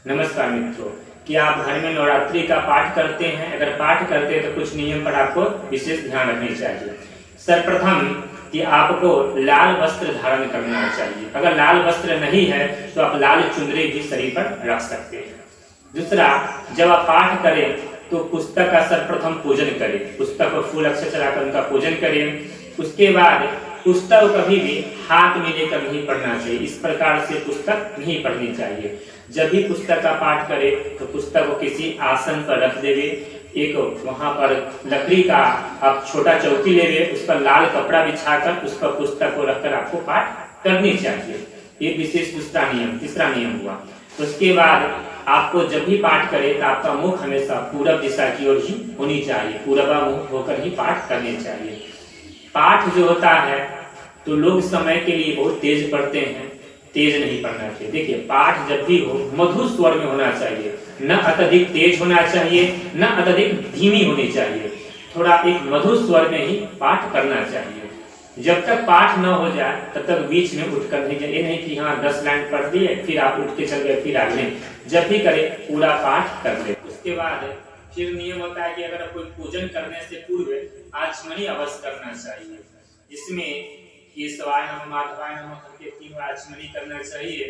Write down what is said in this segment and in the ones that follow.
नमस्कार मित्रों, क्या आप घर में नवरात्रि का पाठ करते हैं? अगर पाठ करते हैं तो कुछ नियम पर आपको विशेष ध्यान रखनी चाहिए। सर्वप्रथम कि आपको लाल वस्त्र धारण करना चाहिए। अगर लाल वस्त्र नहीं है तो आप लाल चुनरी भी शरीर पर रख सकते हैं। दूसरा, जब आप पाठ करें तो पुस्तक का सर्वप्रथम पूजन करें। पुस्तक को फूल अक्षत चढ़ाकर उनका पूजन करें। उसके बाद पुस्तक को कभी भी हाथ में लेकर नहीं पढ़ना चाहिए। इस प्रकार से पुस्तक नहीं पढ़नी चाहिए। जब भी पुस्तक का पाठ करे तो पुस्तक को किसी आसन पर रख देवे। एक वहां पर लकड़ी का आप छोटा चौकी लेवे, उस पर लाल कपड़ा बिछाकर उस पर पुस्तक को रखकर आपको पाठ करनी चाहिए। ये विशेष दूसरा नियम, तीसरा नियम हुआ। उसके बाद आपको जब भी पाठ करे तो आपका मुख हमेशा पूरब दिशा की ओर ही होनी चाहिए। पूर्वा मुख होकर ही पाठ करने चाहिए। पाठ जो होता है तो लोग समय के लिए बहुत तेज पढ़ते हैं, तेज नहीं पढ़ना चाहिए। देखिए, पाठ जब भी हो मधुर स्वर में होना चाहिए, न अत्यधिक तेज होना चाहिए, न अत्यधिक धीमी होनी चाहिए। थोड़ा एक मधुर स्वर में ही पाठ करना चाहिए। जब तक पाठ न हो जाए तब तक बीच में उठकर नहीं जाए। ये नहीं कि हाँ 10 लाइन पढ़ दिए फिर आप उठ के चल गए फिर आगे। जब भी करे पूरा पाठ कर ले। उसके बाद फिर नियम होता है कि अगर कोई पूजन करने से पूर्व आचमनी अवश्य करना चाहिए, जिसमें केशवाय नमः माधवाय नमः करके 3 बार आचमनी करना चाहिए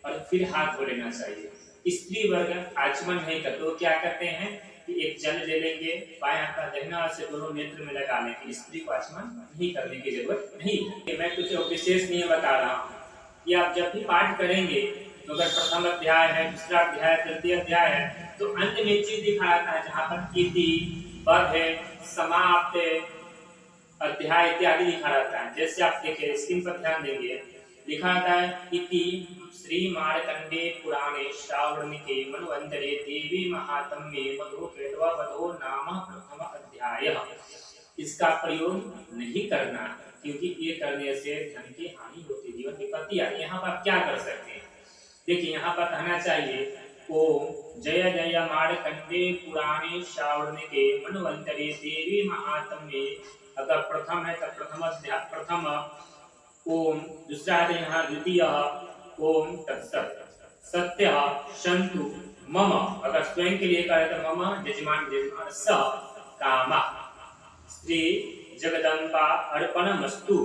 और फिर हाथ धो लेना चाहिए। स्त्री वर्ग आचमन नहीं करते, तो क्या करते हैं कि एक जल ले लेंगे, बाएं हाथ का दाहिना से दोनों नेत्र में लगा लेंगे। स्त्री को आचमन नहीं करने की जरूरत नहीं है। मैं कुछ विशेष नियम बता रहा हूँ कि आप जब भी पाठ करेंगे तो अगर प्रथम अध्याय है, दूसरा अध्याय, तृतीय अध्याय है तो अंत में चीज दिखा रहता है जहाँ पर इति, पद है, समाप्त, अध्याय इत्यादि लिखा रहता है। जैसे आप देखिए स्क्रीन पर ध्यान देंगे, लिखा रहता है इति श्री मार्कंडे पुराणे श्रावणिके मन्वंतरे देवी महात्म्ये मधुकेटवा वधो नाम प्रथम अध्याय। इसका प्रयोग नहीं करना क्योंकि ये करने से धन की हानि होती, जीवन विपत्ति आती। यहाँ पर आप क्या कर सकते हैं? देखिए, यहाँ पर कहना चाहिए ओम जय जय मार्कंडे पुराणे श्रावणिके मन्वंतरे देवी महात्म्ये। अगर प्रथम है तब प्रथम अध्याय प्रथम ओम, दूसरा है यहाँ द्वितीय ओम तत्सत, सत्य शंतु मम। अगर स्वयं के लिए कहे तो मम यजमान यजमान स काम श्री जगदम्बा अर्पणमस्तु।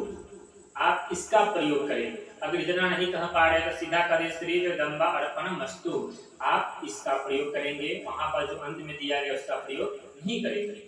आप इसका प्रयोग करें। अगर इतना नहीं कह पा रहे तो सीधा करें श्री जगदम्बा अर्पणमस्तु। आप इसका प्रयोग करेंगे, वहां पर जो अंत में दिया गया उसका प्रयोग नहीं करेंगे।